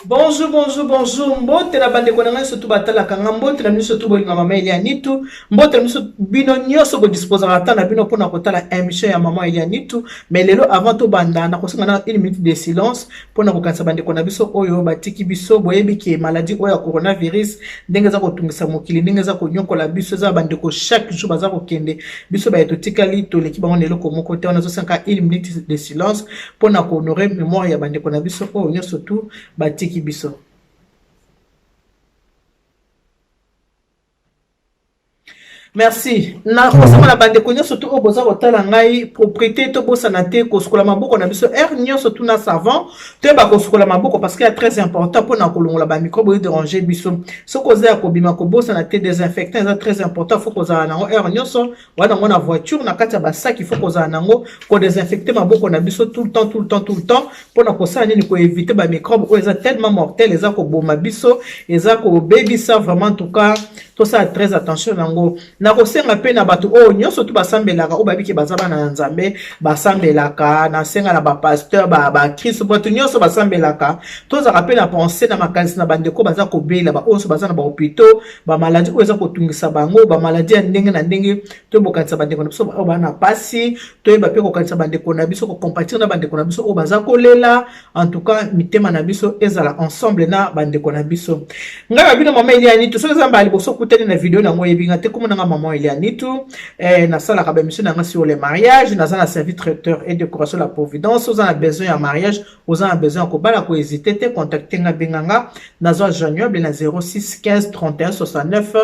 Bonjour, bonjour, bonjour. Mbote na bande konanga surtout batala kanga mbote na miso tubo linga mama Elianitu. Mbote na miso bino nyoso bo disposer ata na bino pona kotala émission ya mama Elianitu. Mais lelo avant to banda na kosinga na 1 minute de silence pona kokanisa bande kona biso oyo batiki biso boyebi ke maladie oyo ya coronavirus ndenge za kotungisa mokili ndenge za konyokola biso za bande ko chaque jour baza kokende biso ba etotikali to leki bango lelo ko moko te on a 1 minute de silence pona ko honorer mémoire ya bande kona biso oyo nyoso tu batiki biso. Merci. Na kosama na bande konyo surtout au boza kotala ngai propriété to bosana te kosukola maboko na biso nyoso tu na savon te ba kosukola maboko parce que est très important pour na kolongola ba microbe et déranger biso. So koza ko bima ko bosana te désinfectant est très important faut koza na nyoso wana ngona voiture na kati ya ba sac il faut koza nango ko désinfecter maboko na biso tout le temps pour na kosala nini ko éviter ba microbe o eza tellement mortel eza ko boma biso eza ko baby ça vraiment en tout cas tout ça très attention nango na kosenga pe na bato o nyoso tu basambelaka o babiki bazaba na nzambe basambelaka na senga na ba pasteur ba Christ bato nyoso basambelaka to za pe na penser na makanisi na bandeko baza ko bela ba onso baza na ba hôpitaux ba maladie o eza ko tungisa bango ba maladie ya ndenge na ndenge to bokanisa bandeko na biso ba bana pasi to ba pe ko kanisa bandeko na biso ko compatir na bandeko na biso o baza ko lela en tout cas mitema na biso ezala ensemble na bandeko na biso ngaba bino mama Elianitu so ezamba liboso kutani na video na ngoye binga te komona maman Elianitu na sala ka ba mission na sur le mariage na sana service traiteur et décoration la providence aux a besoin ya mariage aux a besoin ko bala ko hésiter te contacter nga benganga na zo joignable na 06 15 31 69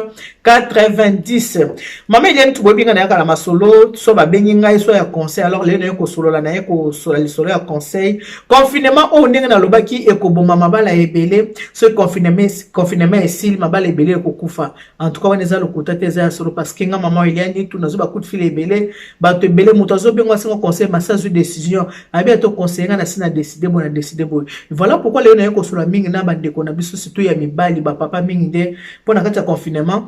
90 maman Elianitu bo binga na kala masolo so ba benginga so ya conseil alors le na ko solo la na ko solo li solo ya conseil confinement o ndenge na lobaki e ko boma mabala ebele ce confinement esil mabala ebele ko kufa en tout cas on eza lokota te eza solo parce que nga maman Elianitu nazo ba coup de fil ebele ba to ebele moto azo bengo asengo conseil massage décision abi to conseiller na sina décider bon na décider bon voilà pourquoi le na ko solo mingi na bandeko na biso surtout ya mibali ba papa mingi nde pona kati ya confinement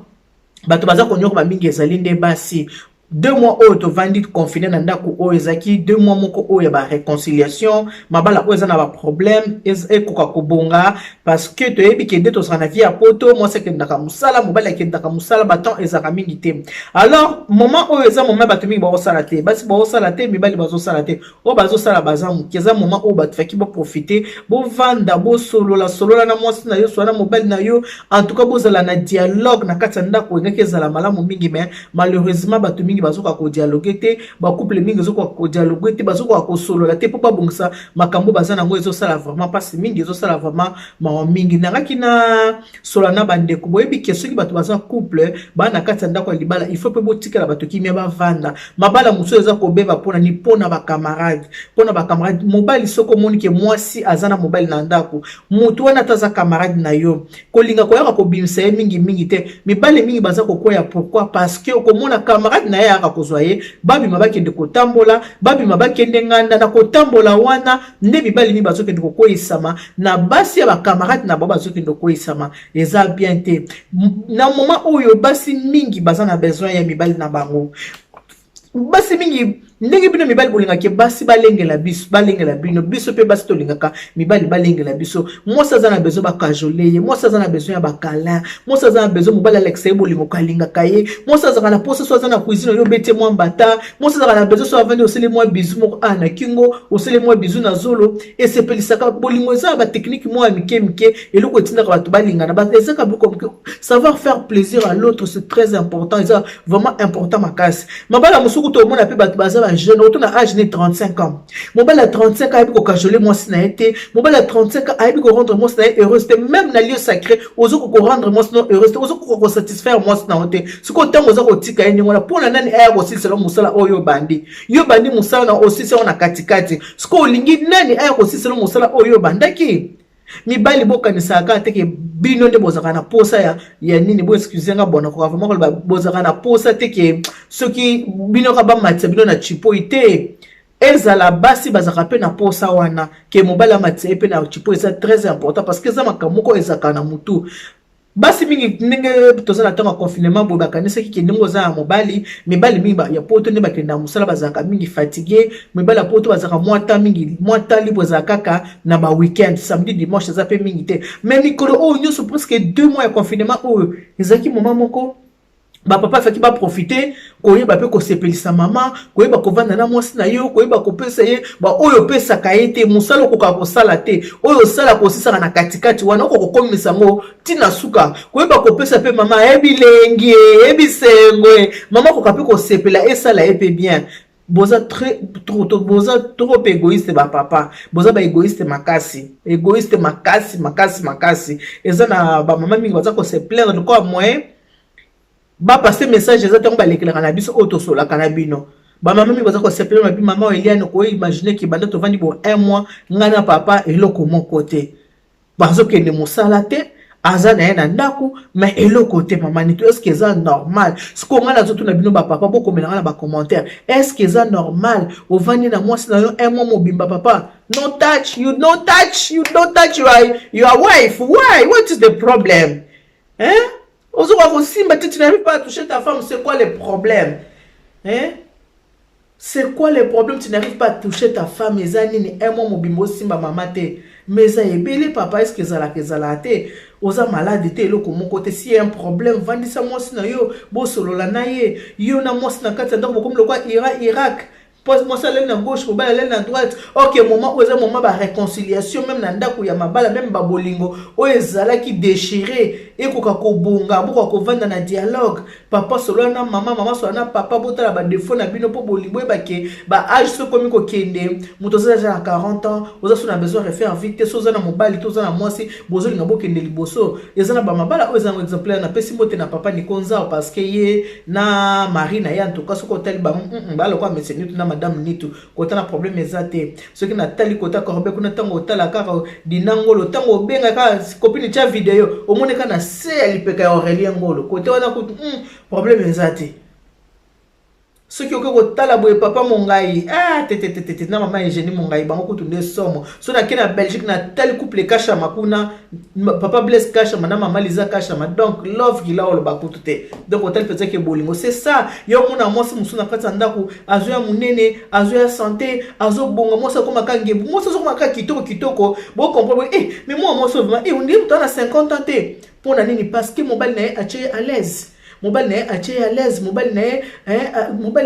bato baza konyo ko ba mingi ezali nde basi 2 mois au to vandi confiné na ndako o ezaki 2 mois moko o ya ba réconciliation mabala o eza na ba problème e koka kobonga parce que to yebi ke ndeto sana vie ya poto moi c'est que ndaka musala mobala ke ndaka musala baton ezaka mingi te alors moment o eza moment bato mingi ba osala te basi ba osala te mibali bazo sala te o bazo sala bazamu keza moment o bato faki ba profiter bo vanda bo solola na mwasi na yo so na mobali na yo en tout cas bo zala na dialogue na kati ndako ngeke zala malamu mingi mais malheureusement bato bazoka ko dialoguer te ba couple mingi zoka ko dialoguer te bazoka ko solola te po ba bongisa makambo bazana ngo ezo sala vraiment pas mingi ezo sala vraiment ma mingi nangaki na sola na bande ko boyebi ke soki bato baza couple ba na kati ndako ya libala il faut pe botika la bato kimia ba vanda mabala muso eza ko beba pona ni pona ba camarade mobali soko moni ke mwasi azana mobali na ndako mutu wana taza camarade na yo kolinga ko yaka ko bimisa mingi te mibali mingi baza ko koya pourquoi parce que ko mona camarade na aka kozwaye babi mabakende kotambola babi mabakende nganda na kotambola wana nde mibali mi bazokende kokoyisama na basi ya ba camarade na baba bazokende kokoyisama eza bien te na moment oyo basi mingi bazana besoin ya mibali na bango basi mingi ndenge bino mibali bolinga ke basi balengela bino biso pe basi tolingaka mibali balengela biso mwasa za na besoin ba kajoleye mwasa za na besoin ya bakala mwasa za na besoin mobali alexe bolingo kalinga kaye mwasa za na posa so za na cuisine yo bete mwa mbata mwasa za na besoin so avandi osele mwa bizu moko ana kingo osele mwa bizu na zolo et c'est pelisaka bolingo za ba technique mwa mike eloko tinda ka bato balinga na ba ezaka beaucoup savoir faire plaisir à l'autre c'est très important c'est vraiment important makasi mabala musuku to mona pe bato baza jeune autour na âge de 35 ans mobile à 35 ans ko kajole moi sina été mobile à 35 ans aibi ko rendre moi sina heureux même na lieu sacré ozo ko rendre moi sina heureux ozo ko satisfaire moi sina hote ce ko tango ozo ko tika yeni ngona pona nani aya ko sisela musala oyo bandi musala na osisi ona katikati ce ko lingi nani aya ko sisela musala oyo bandaki mibali bokanisaka te ke bino nde bozaka na posa ya nini bo excuse nga bona ko vraiment ko bozaka na posa te ke soki bino ka ba matsa bino na chipo ite ezala basi bazaka pe na posa wana ke mobala matsa pe na chipo eza très important parce que za makamoko ezaka na mutu basi mingi ndenge tozala tanga confinement bo bakanisa ki ndingo za mobali mibali mingi ya poto ne bakenda musala bazaka mingi fatigué mibali ya poto bazaka mwata libre za kaka na ba weekend samedi dimanche za pe mingi te mais mikolo o nyoso presque 2 mois ya confinement o ezaki moment moko ba papa faki ba profiter koyeba pe ko sepelisa mama koyeba kovanda na mwasi na yo koyeba kopesa ye ba oyo pesa kaete musalo ko ka kosala te oyo sala ko sisaka na katikati wana ko komisa ngo tina suka koyeba kopesa pe mama ebilengi ebisengwe mama ko ka pe ko sepela esala epe bien boza trop égoïste ba papa boza ba égoïste makasi eza na ba mama mingi baza ko se plaindre quoi moyen ba passer message exactement ba lekela na biso auto sola kana bino ba mama mi baza ko sepela na bi mama Eliane ko imaginer ki banda to vandi bo 1 mois ngana papa eloko mon côté bazo ke ne musala te azana na ndaku mais eloko te mama ni est-ce que ça normal ce ko ngana zoto na bino ba papa boko melanga na ba commentaire est-ce que ça normal o vandi na mwasi na yo 1 mois mobimba papa no touch you your wife why what is the problem hein. Tu n'arrives pas à toucher ta femme, c'est quoi le problème? Hein? C'est quoi le problème? Tu n'arrives pas à toucher ta femme, et ça, ni un mois mobimbo simba mamate. Mais ça est belé, papa, est-ce que ça la te? Oza malade te, lo comme côté, si y a un problème, vandi sa moi na yo, bo solo la naye, yo na moi na kata, donc comme le quoi, Irak. Moi ça l'aile à gauche, mobile l'aile à droite. Ok, moment où est moment ba réconciliation même nanda ko ya mabala même ba bolingo. O ezala ki déchiré et ko bonga, bo ko vanda na dialogue. Papa solo na maman solo na papa botala ba défaut na bino po bolingo ba ke ba âge so komi ko kende. Muto za à 40 ans, oza so na besoin de faire vite, so za na mobile, to za na mwasi, bozo linga bo kende liboso. Ezana ba mabala o ezana exemplaire na pesi mote na papa ni konza parce que ye na Marina ya en tout cas so ko tel ba lo kwa meseni na madame nitu kota na problème ezate ce qui na tali kota korbe kuna tango tala kaka dinangolo tango benga ka copine cha vidéo omoneka na se alipeka ya Aurélien Ngolo kota wana ko problème ezate ce qui okoko tala boye papa mongai tete na mama Eugénie mongai bango kutunde somo so na kena Belgique na tali couple kasha makuna papa Blaise kasha na mama Liza kasha donc love gila olo bakutute donc hotel peut-être que bolingo c'est ça yo mona mwasi musuna kata ndako azo ya munene azo ya santé azo bonga mwasi ko makange mwasi so ko makaki kitoko bo comprendre mais moi vraiment on dit on a 50 ans te pour nani parce que mobile na ache à l'aise mobile na ache à l'aise mobile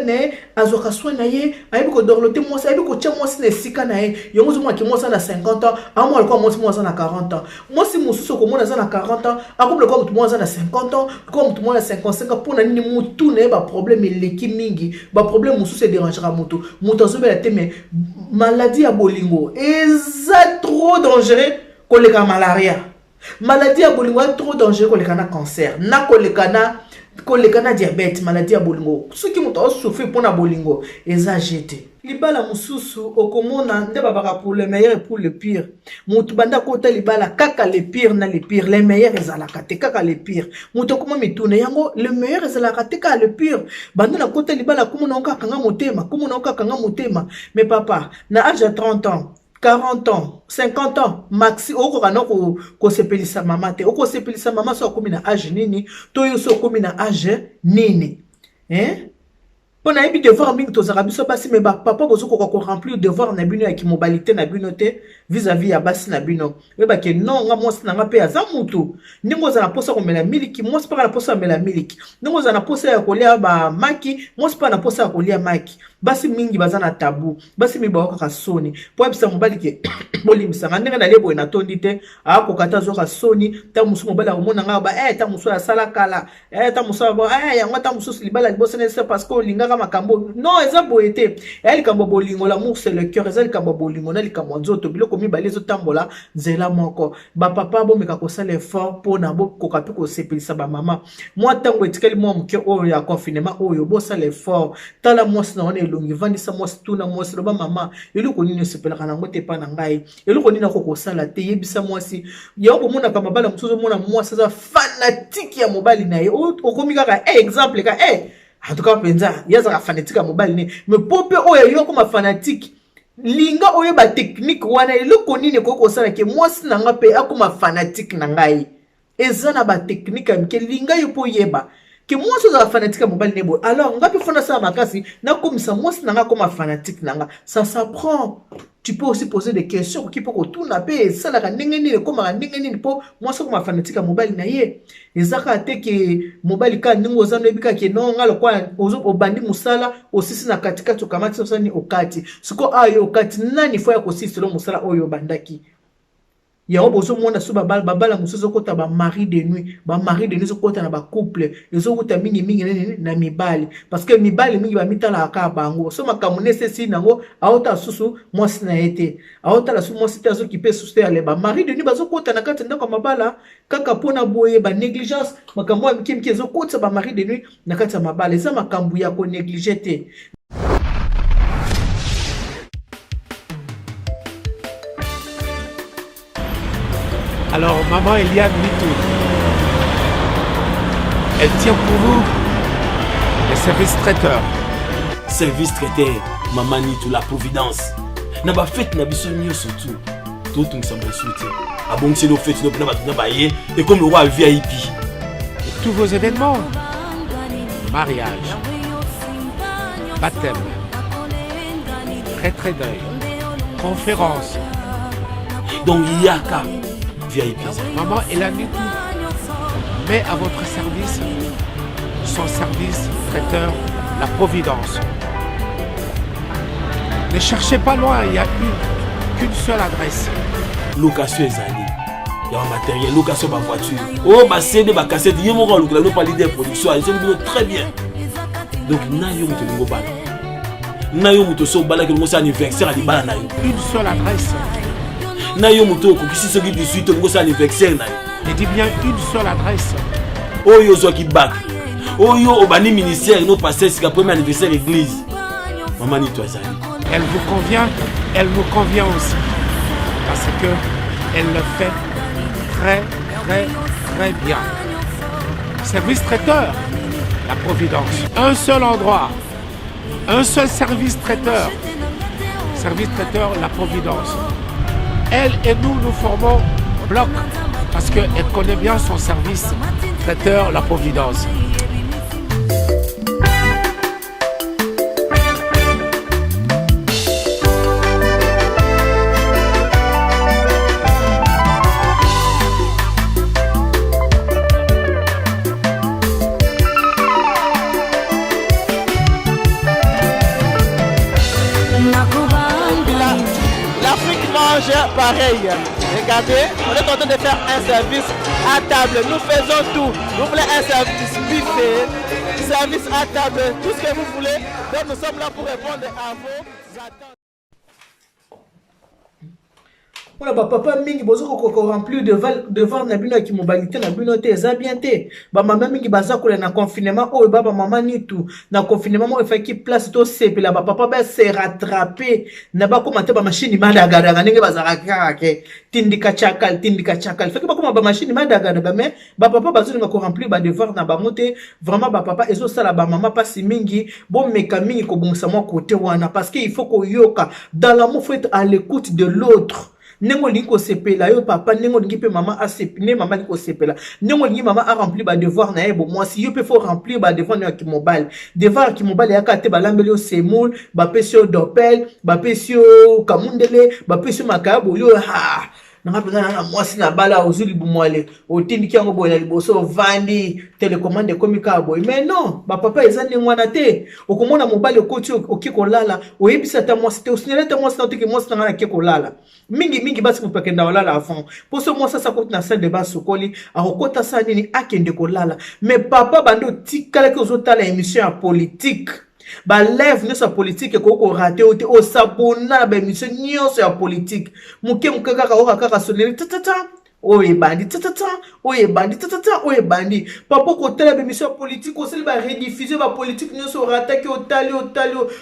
na azoka soin ye ayebi ko dorloter moi ayebi ko tia moi na sika na ye yongo zo moi ki moi na 50 ans amo alikuwa moi na 40 ans moi si mususu ko mona na 40 ans akomle ko mtu moi na 50 ans ko mtu moi na 55 ans pona nini mutu na ba problème eleki mingi ba problème mususu dérangera mutu azobela te mais maladie ya bolingo eza trop dangereux koleka malaria maladie ya bolingo trop dangereux koleka na cancer na koleka na diabète maladie ya bolingo soki mutu souffrir pona bolingo eza jeté libala mususu okomona nde babaka pour le meilleur et pour le pire mutu banda kota libala kaka le pire na le pire le meilleur ezalaka te kaka le pire mutu okoma mituna yango le meilleur ezalaka te kaka le pire banda na kota libala komona okakanga motema mais papa na âge de 30 ans 40 ans, 50 ans, maxi, oko kana ko sepelisa mama te. Oko sepelisa mama so komi na âge nini, to yo so komi na âge nini. Hein? Pona ebi devoir mingi to zara biso basi me ba papa bozo ko remplir devoir na bino ya ki mobilité na bino te vis-à-vis ya basi na bino. Eba ke non nga mwasi na nga pe aza mutu. Ndingo za na posa ko mela miliki, mwasi pa na posa mela miliki. Ndingo za na posa ya kolia ba maki, mwasi pa na posa ya kolia maki. Basi mingi baza na tabu, basi mi ba ka soni. Po ebisa mobali ke bolimisa ndenge na lebo na tondi te, a ko kata zo ka soni, ta musu mobali omona nga ba ta musu ya sala kala, ta musu ba ya ngata musu libala libosa ne c'est parce que linga makambo non eza boete elle kambo bolingo l'amour c'est le cœur eza kambo bolingo na likambo nzoto biloko mibale zo tambola nzela moko ba papa bo meka ko sala effort pona bo ko kapi ko sepelisa ba mama moi tango etikeli moi mke oyo ya confinement oyo bo sala effort tala moi na ona elongi vandisa moi tuna moi lo ba mama eloko nini sepelaka nango te pa na ngai eloko nini ko sala te yebisa moi si ya bo mona kama bala mtuzo mona moi ça fanatique ya mobali na ye okomi kaka exemple ka en tout cas penza yaza fanatique ya mobile ne mais pope oyo yo comme fanatique linga oyo ba technique wana eloko nini ko sala ke mwasi nanga pe akoma fanatique na ngai ezana ba technique amike linga yo po yeba que moi je suis fanatique mobile nebo alors on va faire ça makasi na comme ça moi c'est nanga comme fanatique nanga ça s'apprend. Tu peux aussi poser des questions qui peut retourner pe ça la ndengeni comme ndengeni po moi c'est comme fanatique mobile na ye ezaka te que mobile ka ndingo zano ebika ke non ngalo kwa ozo obandi musala osisi na katikati okamati sosani okati siko ayo okati nani fo ya kosisi lo musala oyo bandaki ya obozo mona so babala musozo kota ba mari de nuit so kota na ba couple ezo kota mingi na mibali parce que mibali mingi ba mitala aka bango so makamune sesi nango aota susu mwasi na ete aota la su mwasi tazo kipe suste ale ba mari de nuit bazo kota na kati ndako mabala kaka pona boye ba négligence makambo ya mikimki ezo kota ba mari de nuit na kati ya mabala eza makambo ya ko négliger te. Alors, maman Eliane Mitou, elle tient pour vous les services traiteurs. Service traiteur, maman Nitou, la providence. Na ba fête na biso nyo surtout. Tout on s'en soutien. Ah bon, c'est nos fêtes, nous pas bailler et comme le roi VIP. Et tous vos événements, mariage, baptême, très deuil, conférence. Donc il y a qu'à VIP. Maman Eliane Mitou met à votre service son service traiteur, la providence. Ne cherchez pas loin, il n'y a qu'une seule adresse. Location ezali. Il y a un matériel, location de voiture. Oh, ma CD, ma cassette, il y a mon rôle, nous parlons de production, ils sont très bien. Donc, nayo muto lingo bala. Nayo muto so bala que nous anniversaire à libala nayo. Une seule adresse. Nayo muto ko kisi soki 18 nous anniversaire nayo. Je dis bien une seule adresse. Oyo zo ki bak. Oyo obani ministère no passer c'est premier anniversaire église. Maman ni toi ezali. Elle vous convient, elle me convient aussi. Parce que elle le fait très bien. Service traiteur, la providence. Un seul endroit, un seul service traiteur. Service traiteur, la providence. Elle et nous formons bloc parce qu'elle connaît bien son service traiteur, la providence. Pareil, regardez, on est en train de faire un service à table. Nous faisons tout. Vous voulez un service buffet, service à table, tout ce que vous voulez. Donc nous sommes là pour répondre à vos attentes. Voilà, papa mingi bozo ko remplir devant na bino ki mobilité na bino te eza bien te. Ba mama mingi baza ko na confinement o baba mama Nitou na confinement mo fa ki place to sepela ba papa ba se rattraper na ba ko mate ba machine madaga ndenge bazaka kake tindika chakal fait que ba ko ba machine madaga mais ba papa bazo ko remplir ba devoir na ba mote vraiment ba papa ezo sala ba mama pasi mingi bon meka mingi ko bongisa mo côté wana parce que il faut ko yoka dans l'amour faut être à l'écoute de l'autre. Nengo lingo sepela yo papa nengo lingi pe maman a sepine maman lingo sepela nengo lingi maman a rempli ba devoir na ebo moi si yo pe faut remplir ba devoir na ki mobile devoir ki mobile ya ka te ba lambeli yo semoul ba pesio dopel ba pesio kamundele ba pesio makabo yo ha nanga pena na mwasi na bala ozuli bumwale otindiki yango boye na liboso vandi télécommande komika boye mais non ba papa ezani ngwana te okomona mobile okoti okiko lala oyebisa ta mwasi te osinyela ta mwasi te ke mwasi na kiko lala mingi basi kupakenda olala avant pour ce mwasi sa koti na salle de bain sokoli akokota sa nini akende kolala mais papa bando tikala ke ozotala émission ya politique ba lève ne sa politique ko ko raté o sabona ba émission nyonso ya politique muke kaka o kaka soneli tata oye bandi tata oye bandi tata oye bandi papa ko tala ba émission politique o seli ba rediffuser ba politique nyonso raté ke o tali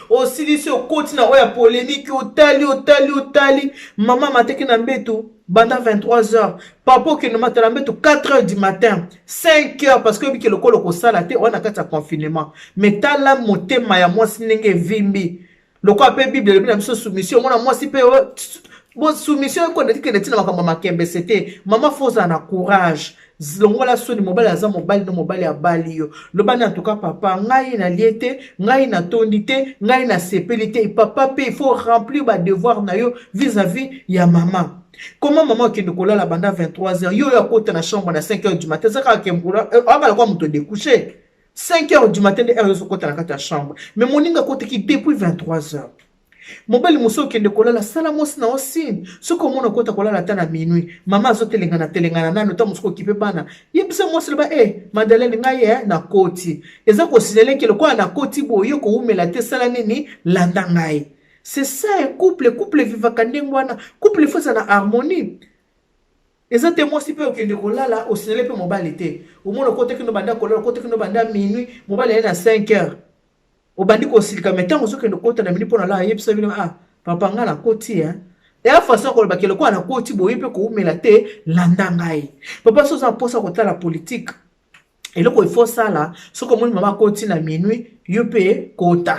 o silisi o continue oya polémique o tali maman mateki na mbetu banda 23h papa qui nous matala mbetu 4h du matin 5h parce que biki lokolo ko sala te on a kata confinement mais tala motema ya mwasi ndenge vimbi loko ape bible le bina biso soumission mona mwasi pe bon soumission ko ndiki ndeti na makambo makembe c'était maman foza na courage longola soni mobali aza mobali no mobali ya bali yo lobani en tout cas papa ngai na liete ngai na tondite ngai na sepelite papa pe il faut remplir ba devoir na yo vis-à-vis ya maman. Comment maman qui ne colle la banda 23h yo ya kota na chambre na 5h du matin ça ka kembula aba kwa muto découcher 5h du matin de heure yo kota na kata chambre mais moninga kota ki depuis 23h mobali muso qui ne colle la sala mosi na osine ce comment on kota colla la tana minuit maman zo telengana nano ta musko kipe bana yebisa mosi ba Madeleine ngaye na koti eza ko signaler que le quoi na koti boyo ko umela te sala nini landa ngai. C'est ça un couple vivaka ndengwana couple faut ça na harmonie. Exactement si peu que de kolala au signaler pe mobali te au moins côté que no banda kolala côté que no banda minuit mobali est na 5h au bandi ko silika metango zo que no kota na minuit pona la yebisa bino papa nga na koti et à façon ko ba ke le ko na koti boye pe ko umela te landa ngai papa so ça posa ko la politique et le ko il faut ça là so comme maman koti na minuit yo pe kota.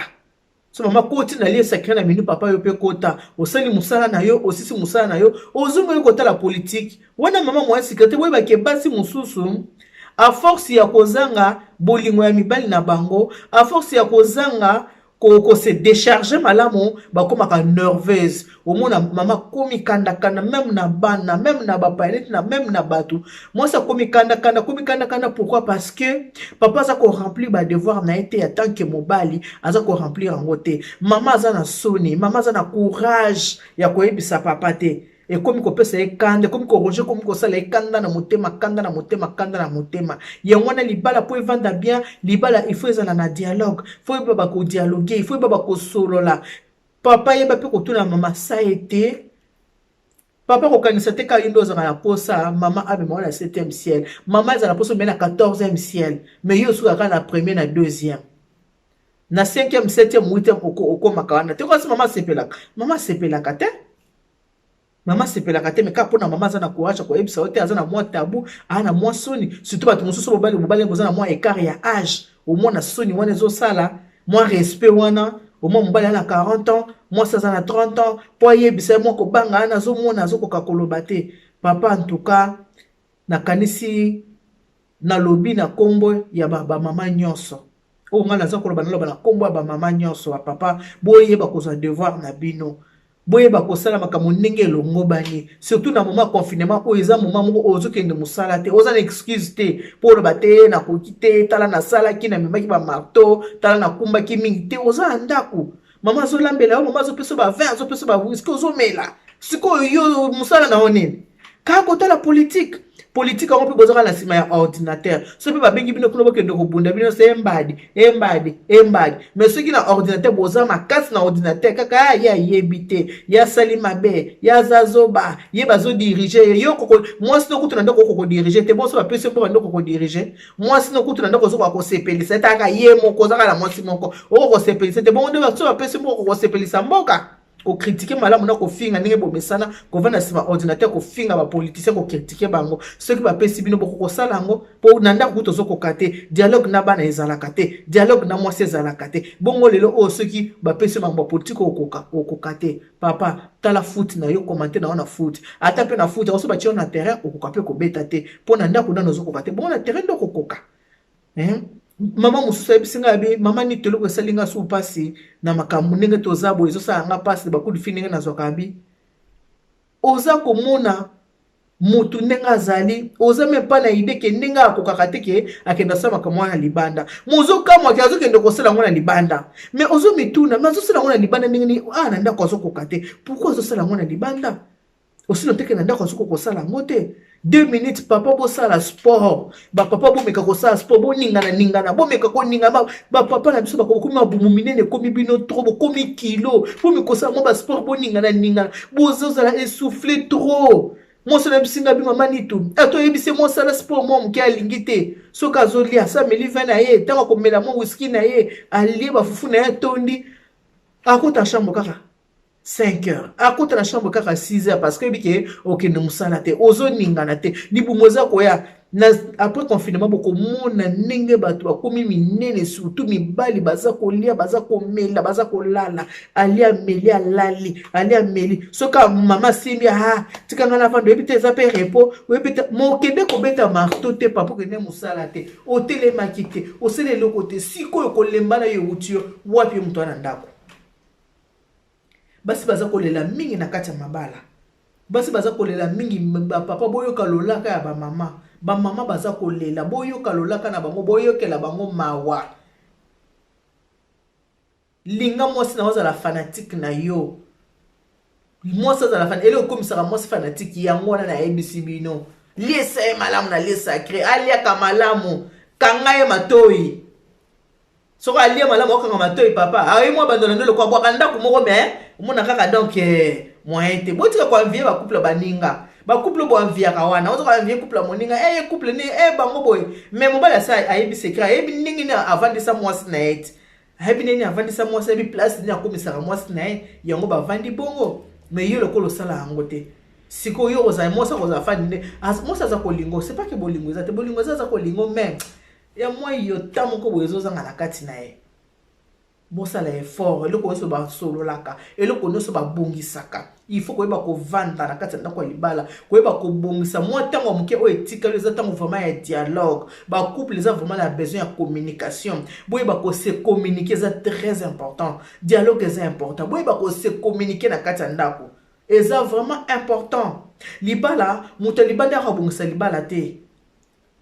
So maman koti na lié sacré na minu papa yo pe kota osali musala na yo osisi musala na yo ozungu yo kota la politique wana maman moi sécurité we ba ke basi mususu a force ya kozanga bolingo ya mibali na bango a force ya kozanga ko se décharger malamu ba komaka nerveuse au mona maman komi kanda même na bana même na ba parents na même na batu moi ça komi kanda pourquoi parce que papa ça ko remplir ba devoir na été en tant que mobali aza ko remplir en côté maman za na soni maman za na courage ya ko ebisa papa te et comme ko pesa ekande comme ko roger comme ko sala ekanda na motema kanda na motema yangwana libala po evanda bien libala il faut ezala na dialogue faut baba ko dialoguer il faut baba ko solola papa yeba pe ko tuna mama ça a été papa ko kanisa te ka indo za na posa mama abe mo na 7e ciel mama za na posa mais na 14e ciel mais yo suka ka na premier na 2e na 5e 7e 8e oko makana te ko maman sepelaka te maman sepelaka te mais ka pona maman za na courage ko ebisa ote aza na mwa tabou ana mwa soni surtout batu mususu mobali boza na mwa écart ya âge au moins na soni wana zo sala mwa respect wana au moins mobali na 40 ans moi ça na 30 ans po yebisa mo ko banga ana zo mona zo ko kakoloba te papa en tout cas na kanisi na lobi na kombo ya ba mama nyonso o ngala za ko loba na kombo ya ba mama nyonso wa papa boye ba ko za devoir na bino boye ba ko sala makambo ndenge longo bani surtout na moment confinement o eza moment moko ozo kende musala te oza na excuse te pour le bate na ko kite tala na sala ki na memaki ba marteau tala na kumba ki mingi te oza ndako mama zo lambela mama zo peso ba 20 zo peso ba whisky ozo mela siko yo musala na onene ka ko tala politique on peut besoin la sima ya ordinateur so pe ba bengi bino kuno bokende ko bunda bino se embadi mais ceux qui na ordinateur boza makasi na ordinateur kaka ya yebite ya salima be ya zazoba ye bazo diriger yo koko moi sino kutu na ndako ko diriger te boso ba pese po ndako ko diriger moi sino kutu na ndako zo ko sepelisa ta ka ye moko za kala moi simoko o ko sepelisa te bon de ba so ba pese po ko sepelisa mboka ko critiquer malamu na ko finga ndenge bomesana ko vana sima ordinateur ko finga ba politicien ko critiquer bango ceux qui ba pesi bino boko sala ngo po nanda kuto zo ko kate dialogue na bana ezala kate dialogue na mwasi ezala kate bongo lelo o ceux qui ba pesi bango politique ko kate papa tala foot na yo commenter na foot ata pe na foot oso ba tio na terrain ko kape ko beta te po nanda ko na zo ko kate bongo na terrain ndo ko koka mama mususu ebisinga bi mama ni tolo ko salinga su pasi na makambo ndenge tozabo ezosa nga pasi ba kudi fininga na zokabi oza komona mutu ndenga azali oza mepa na ide ke ndenga akokaka te ke akenda sa makambo na libanda mozo kamwa ke azokende ko sala ngona libanda mais ozo mituna mazo sala ngona libanda ndenge ni na ndako azokoka te pourquoi ozo sala ngona libanda osino teke na ndako azoko ko sala ngote 2 minutes papa bo sala sport ba papa bo meka ko sala sport bo ningana bo meka ko ningana ba papa na biso ba ko kuma bumu minene komi bino trop bo komi kilo bo meka ko sala mo ba sport bo ningana bo zozala essouffler trop mo sala bisinga bi mama nitu ato yebise mo sala sport mo mke alingite soka zolia sa meli vana ye tanga ko mela mo whisky na ye alie ba fufu na ye tondi akota chambre kaka 5 heures. À côté de la chambre, 6 heures, parce que ok, nous sommes ozo ningana te. Ni bumoza koya après confinement boko mona ndenge bato bakomi minene surtout mibali baza kolia baza komela baza kolala ali ameli alali ali ameli soka mama simbi tika ngana fando ebite za pe repo ebite mokende kobeta marteau te papa kende musala te otelema kite osele loko te siko kolemba na yo utio wapi mtu ana ndako basi baza kolela mingi na kati ya mabala basi baza kolela mingi papa boyoka lolaka ya ba mama baza kolela boyoka lolaka na bango boyokela bango mawa linga mwasi na waza la fanatique na yo mwasi za la fanatique ele okomisaka mwasi fanatique yango wana na ABC bino liesa ye malamu na liesa sacré alia kamalamu kanga ye matoi soko alia malamu okanga matoi papa ayi mwa bandona ndolo kwa bwaka ndako moko me mona kaka donc moyen te botika kwa vie ba couple baninga ba couple bo envia kawana ozo kwa vie couple moninga couple ni bango boy mais mobala sa ayebi secret ayebi ningi na avandisa mwasi na et ayebi nini avandisa mwasi ayebi place ni akomisaka mwasi na ye yango bavandi bongo mais yo lokolo sala yango te siko yo oza mwasi oza fandi mwasi aza kolingo c'est pas que bolingo za te bolingo za kolingo mais ya mwa yo tamoko boyezo zanga na kati na ye bosala effort eloko nyonso basololaka eloko nyonso babongisaka il faut koyeba kovanda na kati ya ndako ya libala koyeba kobongisa mwa ntango moke oyo etikali eza ntango vraiment ya dialogue bacouple eza vraiment na besoin ya communication boyeba kose communiquer eza très important dialogue eza important boyeba kose communiquer na kati ya ndako eza vraiment important libala moto libanda akabongisa libala te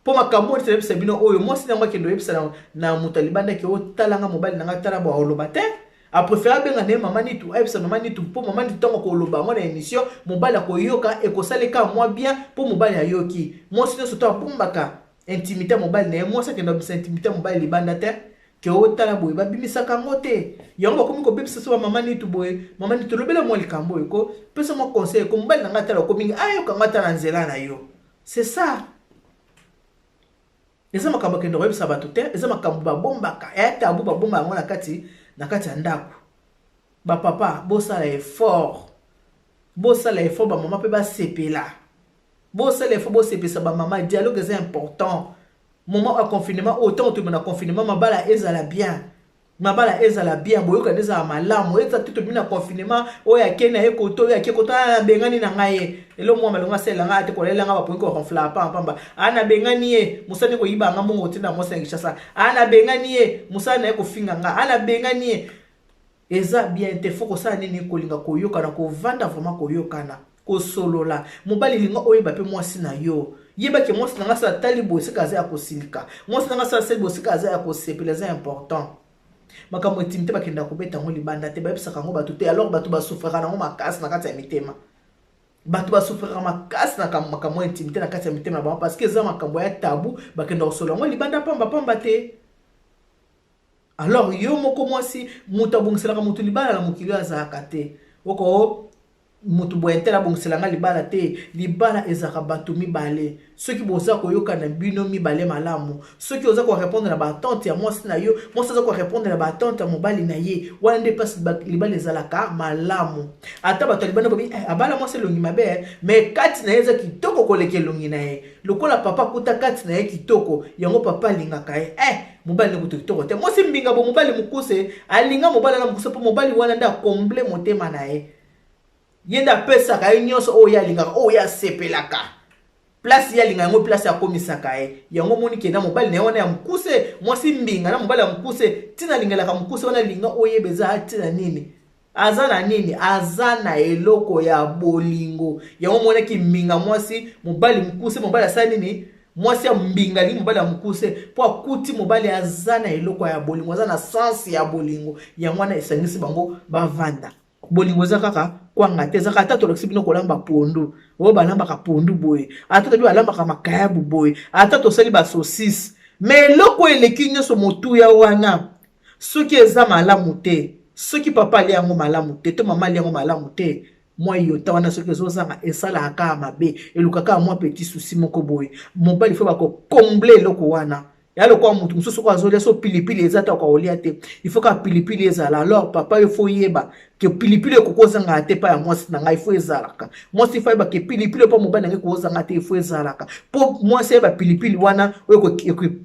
po makambo te lebisa bino oyo mwasi nango kendo yebisa na moto libanda ke otalanga mobali nanga tala ba oloba te a préférer benga ne mama nitu ayebisa mama nitu po mama nitu tongo ko oloba mona émission mobali koyoka e kosaleka moi bien po mobali ayoki mwasi nyonso to abumbaka intimité mobali na mwasi kendo bisa intimité mobali libanda te ke otala boye babimisaka ngo te yango bakomi kobebisa so mama nitu boye mama nitu lobela mwa likambo eko pesa mo conseil ko mobali nanga tala komingi ayoka ngata na nzela na yo c'est ça. Eza makambo kendo yebisa bato te eza makambo babombaka ya tabu babomba ngo na kati ya ndako ba papa bosala effort ba mama pe ba sepela bosala effort bo sepesa ba mama dialogue est important moment à confinement autant tu na confinement mabala ezala bien boyoka deza malamu eza tuto bina confinement oya kena ekoto oya kekota na bengani na ngaye elo mwa malonga sela nga te kolela nga bapoinko konfla pamba ana bengani ye musane ko yibanga mongo tina mosa ngishasa ana bengani ye musane ko finga nga ana bengani ye eza bien te foko sa nini kolinga koyoka na ko vanda vraiment koyoka na ko solola mobali linga oyeba pe mwasi na yo yeba ke mwasi nga sa talibo sikaza ya kosilika mwasi nga sa selbo sikaza ya kosepela c'est important makambo intimité bakenda kobeta ngo libanda te bayebisaka ngo bato te alors bato basouffrira nango makasi na kati ya mitema bato basouffrira makasi na makambo intimité na kati ya mitema na bango parce que eza makambo ya tabu bakenda kosola ngo libanda pamba te alors yo moko mwasi moto abongiselaka moto libala na mokili azalaka te oko mutu boyentela bongiselanga libala te libala ezaka bato mibale soki boza koyoka na bino mibale malamu soki oza ko répondre na batante ya mwasi na yo mwasi oza ko répondre na batante ya mobali na ye wana nde pasi libala ezalaka malamu ata bato libana bobi abala mwasi elongi mabe mais kati na ye eza kitoko koleka elongi na ye lokola papa kuta kati na ye kitoko yango papa alingaka ye mobali ne kuto kitoko te mwasi mbinga bo mobali mukuse alinga mobali na mukuse po mobali wana nda komble motema na ye yenda pesa ka nyonso oya linga oya sepelaka place ya linga ngo place ya komisaka yango moni kenda mobali na wana ya mukuse mwasi mbinga na mobali ya mukuse tina lingela ka mukuse wana linga oyebeza tina nini azana eloko ya bolingo yango mona ki mbinga mwasi mobali mukuse mobali asala nini mwasi ya mbinga li mobali ya mukuse po akuti mobali azana eloko ya bolingo azana sens ya bolingo yango wana esangisi bango bavanda bolingo za kaka kwanga te za kata to lokisi bino kolamba pondu o balamba ka pondu boy ata to balamba ka makayabu boy ata to sali ba saucisse mais loko eleki nyoso motu ya wana soki eza malamu te soki papa ali yango malamu te to mama ali yango malamu te moi yo ta wana soki ezozanga esala aka mabe elukaka mwa petit souci moko boy mobali faut ba ko combler loko wana ya lo kwa mutu mususu kwa zolia so pilipili ezata kwa olia te il faut ka pilipili ezala alors papa il faut yeba ke pilipili kokozanga te pa ya mwasi na ngai fo ezalaka mwasi fa ba ke pilipili pa mobali ngai kozanga te fo ezalaka po mwasi ba pilipili wana ko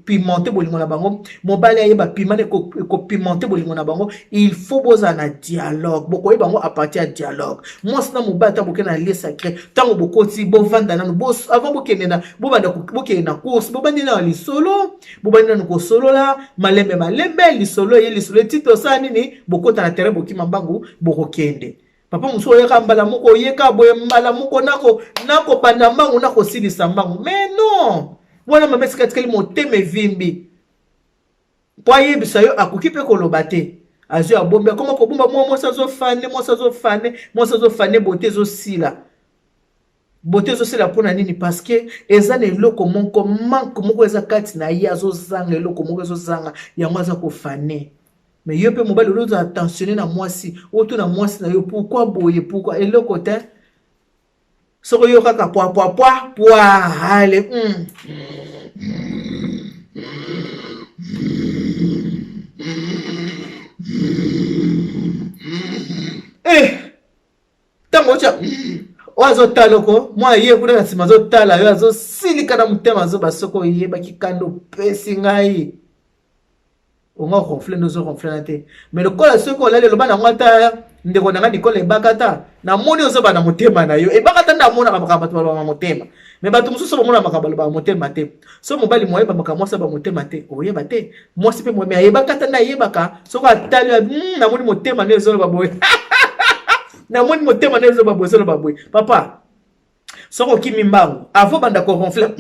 pimenter bolingo na bango mobali ya ba pimane ko pimenter bolingo na bango il faut boza na dialogue boko bango a partir ya dialogue mwasi na mobali ta boke na lieu sacré tango bokoti bo vanda na bo avant bokende na bo banda bokende na course bo bandi na lisolo bo bandi na ko solo la malembe lisolo ye lisolo tito sa nini bokota na terrain bokima mbangu bokokende papa muso yeka mbala moko yeka boye mbala moko nako banda mbangu nako silisa mbangu mais non wana mamesi katikali moteme vimbi po ayebisa yo akoki pe koloba te azwi abombi akoma kobomba mwasi azofane bote ezosila bote ezosila mpona nini parce que eza na eloko moko manque moko eza kati na ye azozanga eloko moko ezozanga yango aza kofane mais yo mpe mobali oloza attentionné na mwasi oto na mwasi na yo pourquoi boye pourquoi eloko te soko yo kaka poa ale tango cha wazo taloko mwa ye kuna na sima zo tala yo azo silika na mutema zo basoko ye bakikando pesi ngai onga ronfler nozo ronfler na te mais le kola soko la le bana ngata ndeko nanga dikola ebakata na moni ozo bana mutema na yo ebakata nda mona makamba to ba mutema mais batu mususu ba mona makamba ba mutema te so mobali moye ba makamba sa ba mutema te oyeba te moi sipe mo me ebakata na yebaka soko atali na moni mutema ne zo ba boy na moni motema nezo babozelo baboy papa soko kimi mbangu avant banda ko ronfler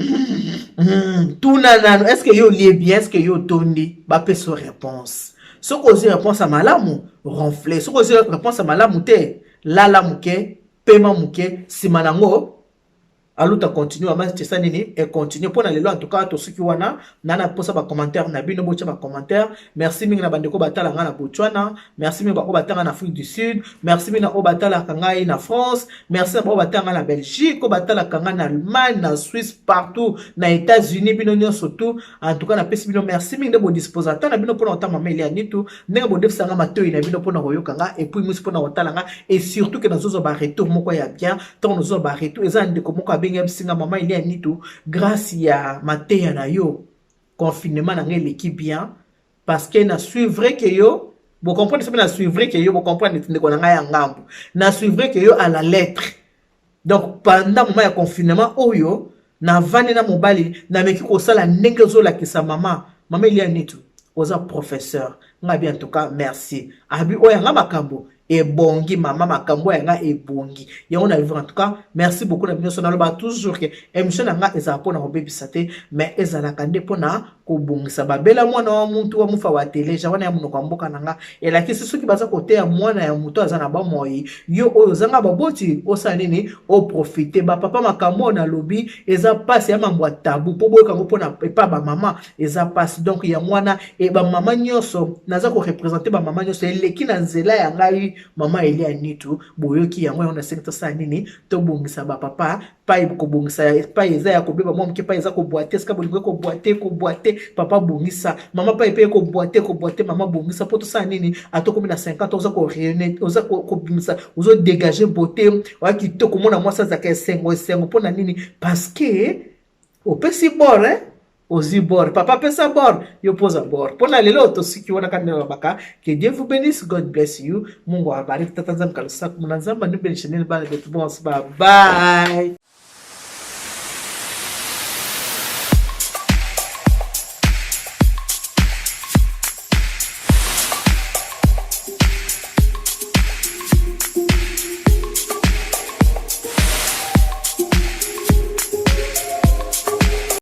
tuna nano est-ce que yo lié bien est-ce que yo tondi ba peso réponse soko ozi réponse à malamu ronfler soko ozi réponse à malamu te lala muke pema muke simanango aluta continue ama tesa nini et continue pour na lelo en tout cas to suki wana nana posa ba commentaire na bino bocha ba commentaire merci mingi na bandeko batala nga na Botswana merci mingi ba batala na Afrique du Sud merci mingi na batala kangai na France merci ba batala na Belgique ko batala kangai na Allemagne na Suisse partout na États-Unis bino nyo surtout en tout cas na pesi bino merci mingi de bo disposateur na bino pona otama mail ya nitu ndenge bo defsanga matoi na bino pona koyokanga et puis musi pona otala nga et surtout que nazozo ba retour moko ya bien tant nazozo ba retour eza ndeko moko benga singa mama il y a nitu grâce ya mateya na yo confinement na l'équipe bien parce que na suivre que yo vous comprenez ça na suivre que yo vous comprenez ndeko na ya ngambu na suivre que yo à la lettre donc pendant moment ya confinement oyo na vane na mobali na meki ko sala ndenge zo la kisa mama il y a nitu oza professeur ngabi en tout cas merci abi oya ngama kambo ebongi mama makambo ya nga ebongi ya on a vu en tout cas merci beaucoup na binoso na loba toujours que émission na nga eza pona kobebisa te mais eza na kande pona kobongisa babela mwana wa muntu wa mufa wa télé jawana ya munoko mboka na nga elaki soki baza kote ya mwana ya muto aza na ba moyi yo oyo zanga baboti osa nini o profiter ba papa makambo na lobi eza passe ya mambo tabu po boyo kango pona pa ba mama eza passe donc ya mwana e ba mama nyoso naza ko représenter ba mama nyoso eleki na nzela ya ngai mama Elia nitu boyoki yango on a secteur sa nini to bongisa ba papa pa ko bongisa pa eza ya ko beba mom ki pa eza ko boiter ska bolingo ko boiter papa bongisa mama pa epe ko boiter mama bongisa poto sa nini atoko 50 oza ko réunir oza ko bongisa ozo dégager beauté wa ki to ko mona mwasa za ka sengo pona nini parce que au pesi bord ozi bord papa pesa bord yo posa bord pona lelo to siki wana kanela baka que Dieu vous bénisse, God bless you, Mungu awabariki, tata nzambe kalisa, mnanzamba ni benisheni bana betu, bye bye.